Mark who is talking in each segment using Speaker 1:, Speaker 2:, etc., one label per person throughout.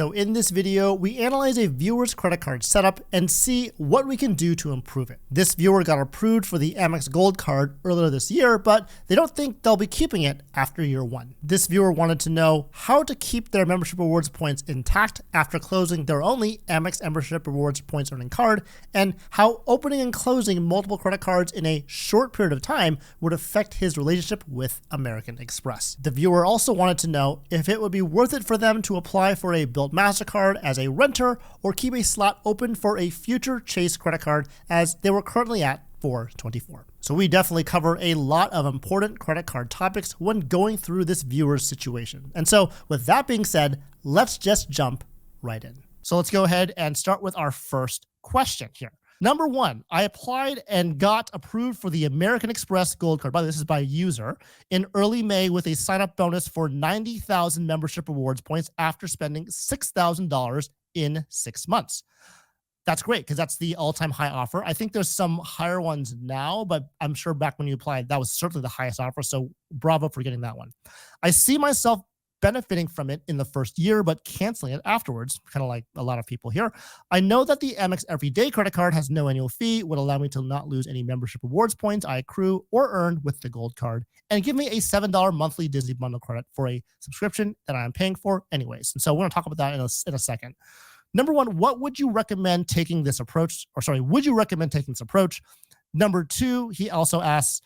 Speaker 1: So in this video, we analyze a viewer's credit card setup and see what we can do to improve it. This viewer got approved for the Amex Gold card earlier this year, but they don't think they'll be keeping it after year one. This viewer wanted to know how to keep their membership rewards points intact after closing their only Amex membership rewards points earning card, and how opening and closing multiple credit cards in a short period of time would affect his relationship with American Express. The viewer also wanted to know if it would be worth it for them to apply for a Bilt Mastercard as a renter or keep a slot open for a future Chase credit card as they were currently at for 24. So we definitely cover a lot of important credit card topics when going through this viewer's situation. And so with that being said, let's just jump right in. So let's go ahead and start with our first question here. Number one, I applied and got approved for the American Express Gold Card. By the way, this is by user in early May with a sign-up bonus for 90,000 membership rewards points after spending $6,000 in 6 months. That's great because that's the all-time high offer. I think there's some higher ones now, but I'm sure back when you applied, that was certainly the highest offer. So bravo for getting that one. I see myself benefiting from it in the first year, but canceling it afterwards, kind of like a lot of people here. I know that the Amex Everyday credit card has no annual fee, would allow me to not lose any membership rewards points I accrue or earn with the Gold card, and give me a $7 monthly Disney bundle credit for a subscription that I am paying for anyways. And so we're going to talk about that in a second. Number one, what would you recommend taking this approach? Would you recommend taking this approach? Number two, he also asks,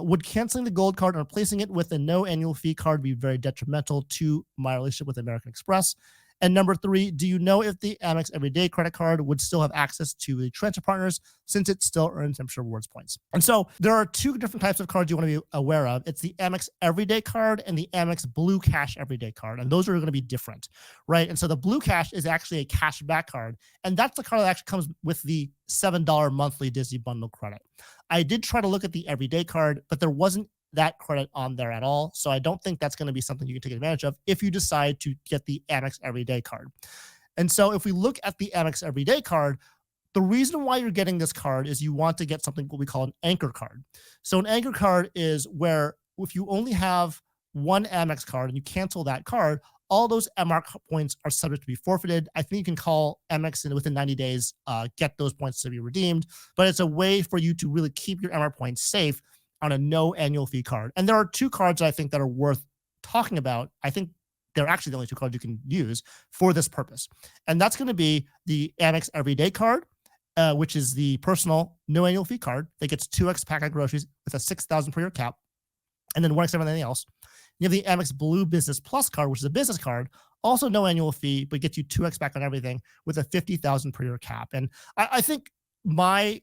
Speaker 1: would canceling the Gold card and replacing it with a no annual fee card be very detrimental to my relationship with American Express? And number three, do you know if the Amex Everyday credit card would still have access to the transfer partners since it still earns membership rewards points? And so there are two different types of cards you want to be aware of. It's the Amex Everyday card and the Amex Blue Cash Everyday card. And those are going to be different, right? And so the Blue Cash is actually a cash back card. And that's the card that actually comes with the $7 monthly Disney bundle credit. I did try to look at the Everyday card, but there wasn't that credit on there at all. So I don't think that's going to be something you can take advantage of if you decide to get the Amex Everyday card. And so if we look at the Amex Everyday card, the reason why you're getting this card is you want to get something what we call an anchor card. So an anchor card is where if you only have one Amex card and you cancel that card, all those MR points are subject to be forfeited. I think you can call Amex and within 90 days, get those points to be redeemed. But it's a way for you to really keep your MR points safe on a no annual fee card. And there are two cards I think that are worth talking about. I think they're actually the only two cards you can use for this purpose. And that's going to be the Amex Everyday card, which is the personal no annual fee card that gets 2x pack of groceries with a $6,000 per year cap, and then 1x everything else. You have the Amex Blue Business Plus card, which is a business card, also no annual fee, but gets you 2x back on everything with a $50,000 per year cap. And I think my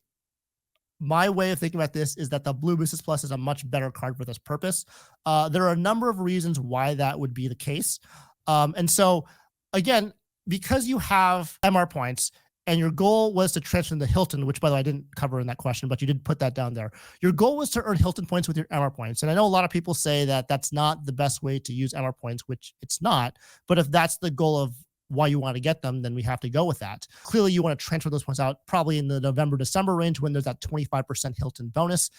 Speaker 1: way of thinking about this is that the Blue Business Plus is a much better card for this purpose. There are a number of reasons why that would be the case. And so, again, because you have MR points and your goal was to transfer the Hilton, which, by the way, I didn't cover in that question, but you did put that down there. Your goal was to earn Hilton points with your MR points. And I know a lot of people say that that's not the best way to use MR points, which it's not. But if that's the goal of why you want to get them, then we have to go with that. Clearly, you want to transfer those points out probably in the November, December range when there's that 25% Hilton bonus,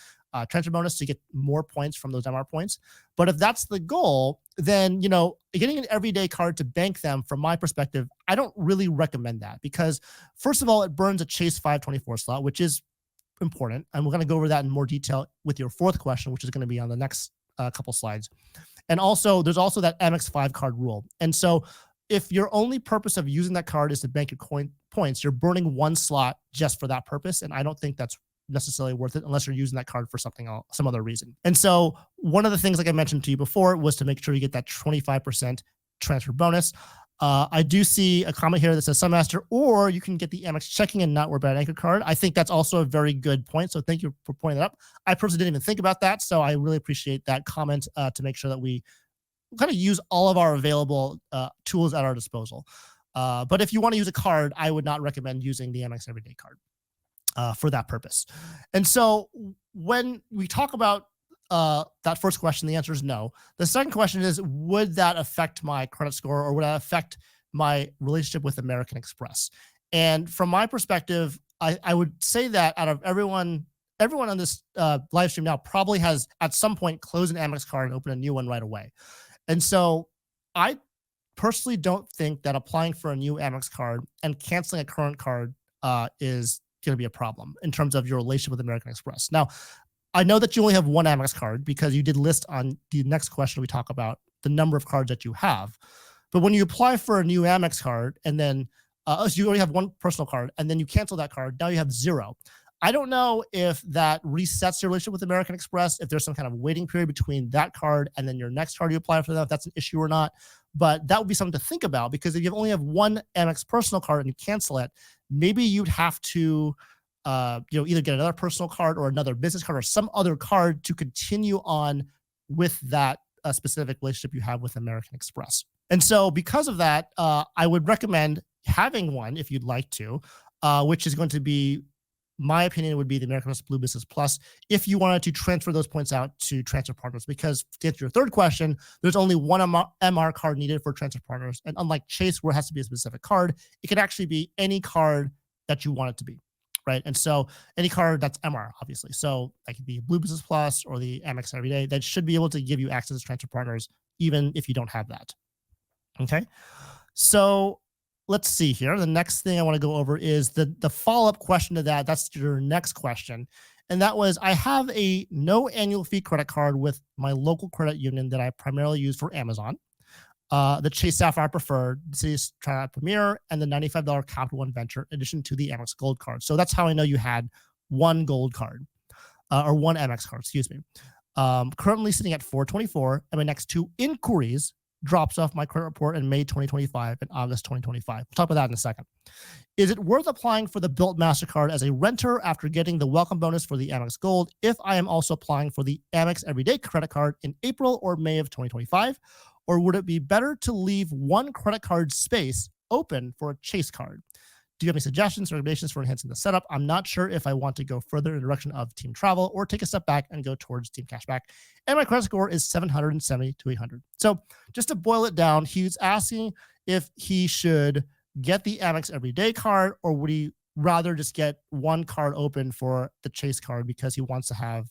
Speaker 1: transfer bonus to get more points from those MR points. But if that's the goal, then, getting an everyday card to bank them, from my perspective, I don't really recommend that because, first of all, it burns a Chase 524 slot, which is important. And we're going to go over that in more detail with your fourth question, which is going to be on the next couple slides. And also, there's also that Amex 5 card rule. And so if your only purpose of using that card is to bank your points, you're burning one slot just for that purpose. And I don't think that's necessarily worth it unless you're using that card for something else, some other reason. And so one of the things, like I mentioned to you before, was to make sure you get that 25% transfer bonus. I do see a comment here that says Sunmaster, or you can get the Amex checking and not worry about an anchor card. I think that's also a very good point. So thank you for pointing that up. I personally didn't even think about that. So I really appreciate that comment to make sure that we kind of use all of our available tools at our disposal. But if you want to use a card, I would not recommend using the Amex Everyday card for that purpose. And so when we talk about that first question, the answer is no. The second question is, would that affect my credit score or would that affect my relationship with American Express? And from my perspective, I would say that out of everyone on this live stream now probably has at some point closed an Amex card and opened a new one right away. And so I personally don't think that applying for a new Amex card and canceling a current card is going to be a problem in terms of your relationship with American Express. Now, I know that you only have one Amex card because you did list on the next question we talk about the number of cards that you have. But when you apply for a new Amex card and then so you only have one personal card and then you cancel that card, now you have zero. I don't know if that resets your relationship with American Express, if there's some kind of waiting period between that card and then your next card you apply for that, if that's an issue or not. But that would be something to think about, because if you only have one Amex personal card and you cancel it, maybe you'd have to either get another personal card or another business card or some other card to continue on with that specific relationship you have with American Express. And so because of that, I would recommend having one if you'd like to, which is going to be, my opinion would be the American Express Blue Business Plus, if you wanted to transfer those points out to transfer partners. Because to answer your third question, there's only one MR card needed for transfer partners. And unlike Chase, where it has to be a specific card, it can actually be any card that you want it to be, right? And so any card that's MR, obviously. So that could be Blue Business Plus or the Amex Everyday. That should be able to give you access to transfer partners, even if you don't have that. Okay. So let's see here. The next thing I want to go over is the follow-up question to that. That's your next question. And that was, I have a no annual fee credit card with my local credit union that I primarily use for Amazon, the Chase Sapphire Preferred, the Citi Triumph Premier, and the $95 Capital One Venture, in addition to the Amex Gold card. So that's how I know you had one gold card, or one Amex card, excuse me. Currently sitting at 424, and my next two inquiries drops off my credit report in May 2025 and August 2025. We'll talk about that in a second. Is it worth applying for the Bilt Mastercard as a renter after getting the welcome bonus for the Amex Gold if I am also applying for the Amex Everyday credit card in April or May of 2025? Or would it be better to leave one credit card space open for a Chase card? Do you have any suggestions or recommendations for enhancing the setup? I'm not sure if I want to go further in the direction of team travel or take a step back and go towards team cashback. And my credit score is 770 to 800. So just to boil it down, he's asking if he should get the Amex Everyday card, or would he rather just get one card open for the Chase card because he wants to have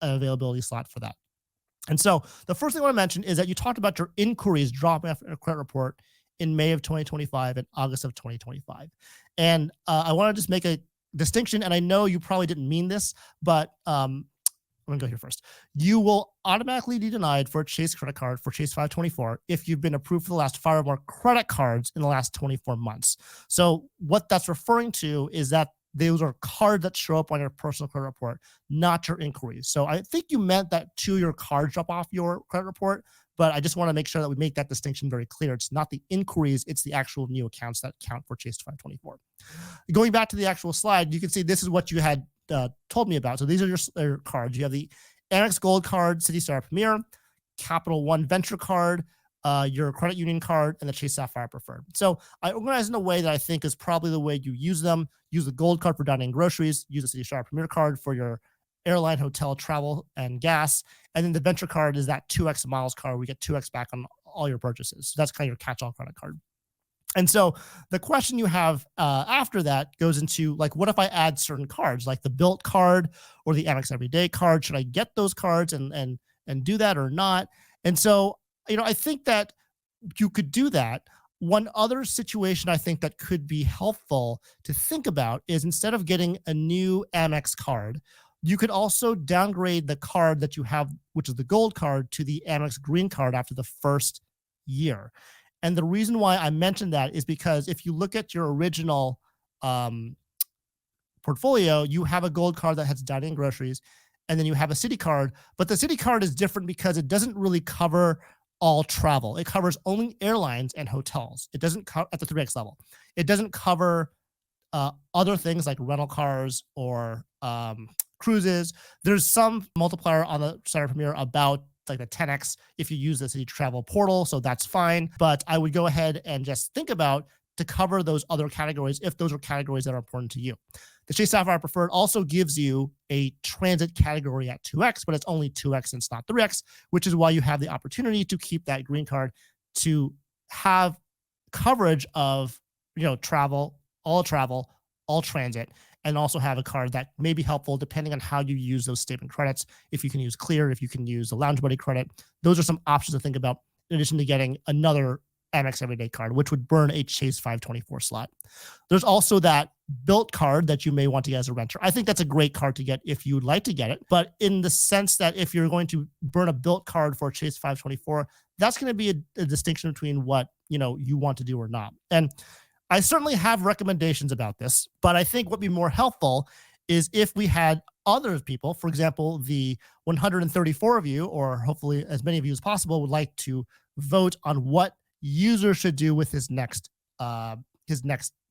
Speaker 1: an availability slot for that. And so the first thing I want to mention is that you talked about your inquiries dropping off your credit report in May of 2025 and August of 2025. And I want to just make a distinction, and I know you probably didn't mean this, but I'm going to go here first. You will automatically be denied for a Chase credit card for Chase 524 if you've been approved for the last 5 or more credit cards in the last 24 months. So what that's referring to is that those are cards that show up on your personal credit report, not your inquiries. So I think you meant that your cards drop off your credit report, but I just want to make sure that we make that distinction very clear. It's not the inquiries, it's the actual new accounts that count for Chase 524. Going back to the actual slide, you can see this is what you had told me about. So these are your cards. You have the Amex Gold card, Citi Star Premier, Capital One Venture card, your credit union card, and the Chase Sapphire Preferred. So I organize in a way that I think is probably the way you use them. Use the gold card for dining and groceries. Use the Citi Star Premier card for your airline, hotel, travel, and gas. And then the venture card is that 2x miles card. We get 2x back on all your purchases. So that's kind of your catch-all credit card. And so the question you have after that goes into, like, what if I add certain cards, like the Bilt card or the Amex Everyday card? Should I get those cards and do that or not? And so, I think that you could do that. One other situation I think that could be helpful to think about is, instead of getting a new Amex card, you could also downgrade the card that you have, which is the gold card, to the Amex green card after the first year. And the reason why I mentioned that is because if you look at your original portfolio, you have a gold card that has dining and groceries, and then you have a Citi card. But the Citi card is different because it doesn't really cover all travel. It covers only airlines and hotels. It doesn't cover at the 3X level. It doesn't cover other things like rental cars or cruises. There's some multiplier on the Star Premier about like the 10X if you use the Citi Travel portal, so that's fine. But I would go ahead and just think about to cover those other categories if those are categories that are important to you. The Chase Sapphire Preferred also gives you a transit category at 2X, but it's only 2X and it's not 3X, which is why you have the opportunity to keep that green card to have coverage of, travel, all transit, and also have a card that may be helpful depending on how you use those statement credits. If you can use Clear, if you can use the Lounge Buddy credit, those are some options to think about in addition to getting another Amex Everyday card, which would burn a Chase 524 slot. There's also that Bilt card that you may want to get as a renter. I think that's a great card to get if you would like to get it. But in the sense that if you're going to burn a Bilt card for a Chase 524, that's going to be a distinction between what you want to do or not. And I certainly have recommendations about this, but I think what would be more helpful is if we had other people, for example, the 134 of you, or hopefully as many of you as possible, would like to vote on what user should do with his next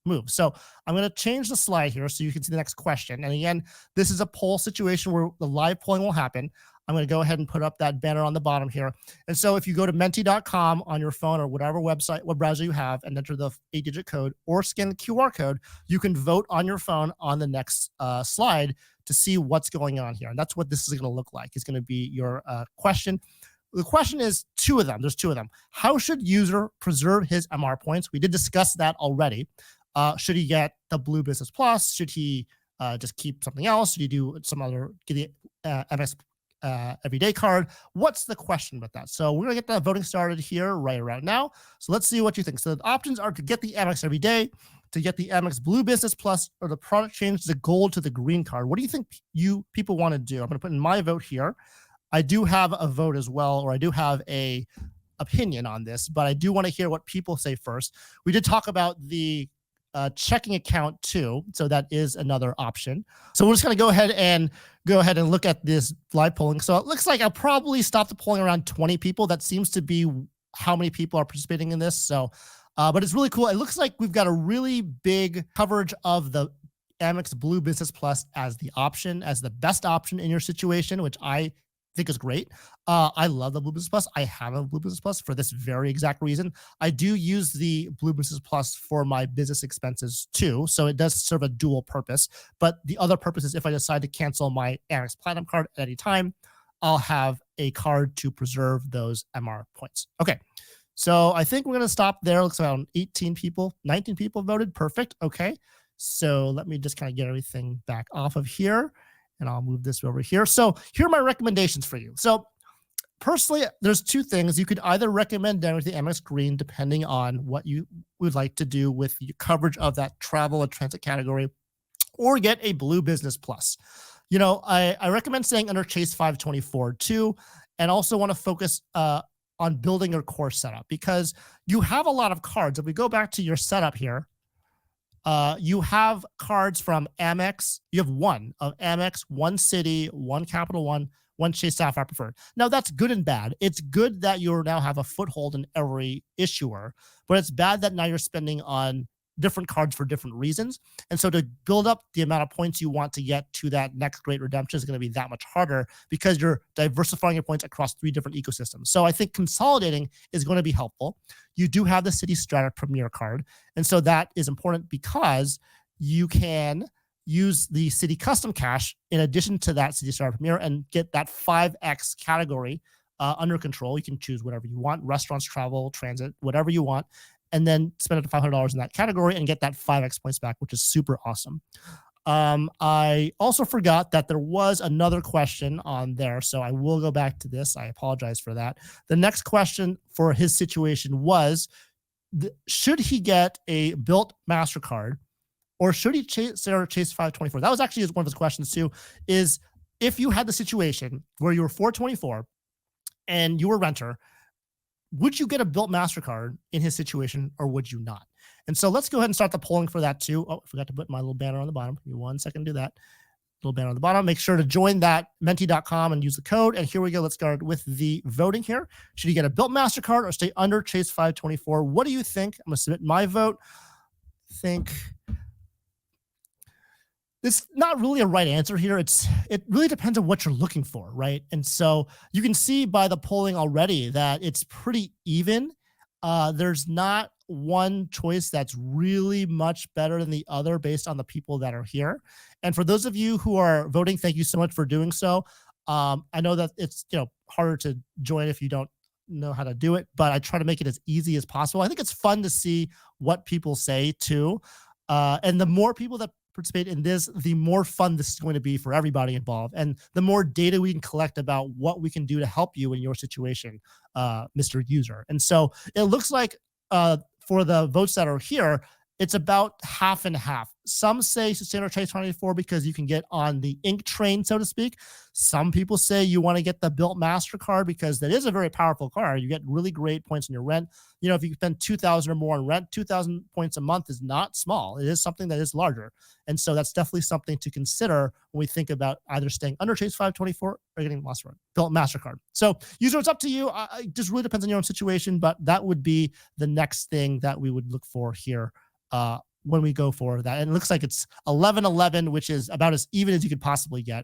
Speaker 1: move. So I'm going to change the slide here so you can see the next question. And again, this is a poll situation where the live polling will happen. I'm going to go ahead and put up that banner on the bottom here. And so if you go to menti.com on your phone or whatever web browser you have and enter the 8-digit code or scan the QR code, you can vote on your phone on the next slide to see what's going on here. And that's what this is going to look like. It's going to be your question. The question is two of them. There's two of them. How should user preserve his MR points? We did discuss that already. Should he get the Blue Business Plus? Should he just keep something else? Should he do some other, get the Amex Everyday card? What's the question about that? So we're going to get that voting started here right around now. So let's see what you think. So the options are to get the Amex Everyday, to get the Amex Blue Business Plus, or the product change the gold to the green card. What do you think people want to do? I'm going to put in my vote here. I do have a vote as well, or I do have a opinion on this, but I do want to hear what people say first. We did talk about the checking account too, so that is another option. So we're just going to go ahead and look at this live polling. So it looks like I'll probably stop the polling around 20 people. That seems to be how many people are participating in this. So, but it's really cool. It looks like we've got a really big coverage of the Amex Blue Business Plus as the option, as the best option in your situation, which I think is great. I love the Blue Business Plus. I have a Blue Business Plus for this very exact reason. I do use the Blue Business Plus for my business expenses too, so it does serve a dual purpose. But the other purpose is if I decide to cancel my Amex Platinum card at any time, I'll have a card to preserve those MR points. Okay, so I think we're going to stop there. Looks around 19 people voted. Perfect. Okay, so let me just kind of get everything back off of here. And I'll move this over here. So here are my recommendations for you. So personally, there's two things. You could either recommend down with the Amex Green, depending on what you would like to do with your coverage of that travel and transit category, or get a Blue Business Plus. I recommend staying under Chase 524 too, and also want to focus on building your core setup because you have a lot of cards. If we go back to your setup here, you have cards from Amex. You have one of Amex, one Citi, one Capital One, one Chase Sapphire Preferred. Now, that's good and bad. It's good that you now have a foothold in every issuer, but it's bad that now you're spending on different cards for different reasons. And so to build up the amount of points you want to get to that next great redemption is going to be that much harder because you're diversifying your points across 3 different ecosystems. So I think consolidating is going to be helpful. You do have the Citi Strata Premier card. And so that is important because you can use the Citi Custom Cash in addition to that Citi Strata Premier and get that 5X category under control. You can choose whatever you want, restaurants, travel, transit, whatever you want, and then spend up to $500 in that category and get that 5X points back, which is super awesome. I also forgot that there was another question on there, so I will go back to this. I apologize for that. The next question for his situation was, should he get a Bilt Mastercard or should he chase 524? That was actually one of his questions too, is if you had the situation where you were 424 and you were a renter, would you get a Bilt Mastercard in his situation or would you not? And so let's go ahead and start the polling for that too. Oh, I forgot to put my little banner on the bottom. Give me 1 second to do that. Little banner on the bottom. Make sure to join that menti.com and use the code. And here we go. Let's start with the voting here. Should you get a Bilt Mastercard or stay under Chase 524? What do you think? I'm going to submit my vote. It's not really a right answer here. It really depends on what you're looking for, right? And so you can see by the polling already that it's pretty even. There's not one choice that's really much better than the other based on the people that are here. And for those of you who are voting, thank you so much for doing so. I know that it's harder to join if you don't know how to do it, but I try to make it as easy as possible. I think it's fun to see what people say too. And the more people that participate in this, the more fun this is going to be for everybody involved. And the more data we can collect about what we can do to help you in your situation, Mr. User. And so it looks like for the votes that are here, it's about half and half. Some say standard Chase 24 because you can get on the ink train, so to speak. Some people say you want to get the Bilt Mastercard because that is a very powerful card. You get really great points in your rent. You know, if you spend 2,000 or more on rent, 2,000 points a month is not small. It is something that is larger. And so that's definitely something to consider when we think about either staying under Chase 524 or getting Bilt Mastercard. So user, it's up to you. It just really depends on your own situation, but that would be the next thing that we would look for here when we go for that. And it looks like it's 11-11, which is about as even as you could possibly get.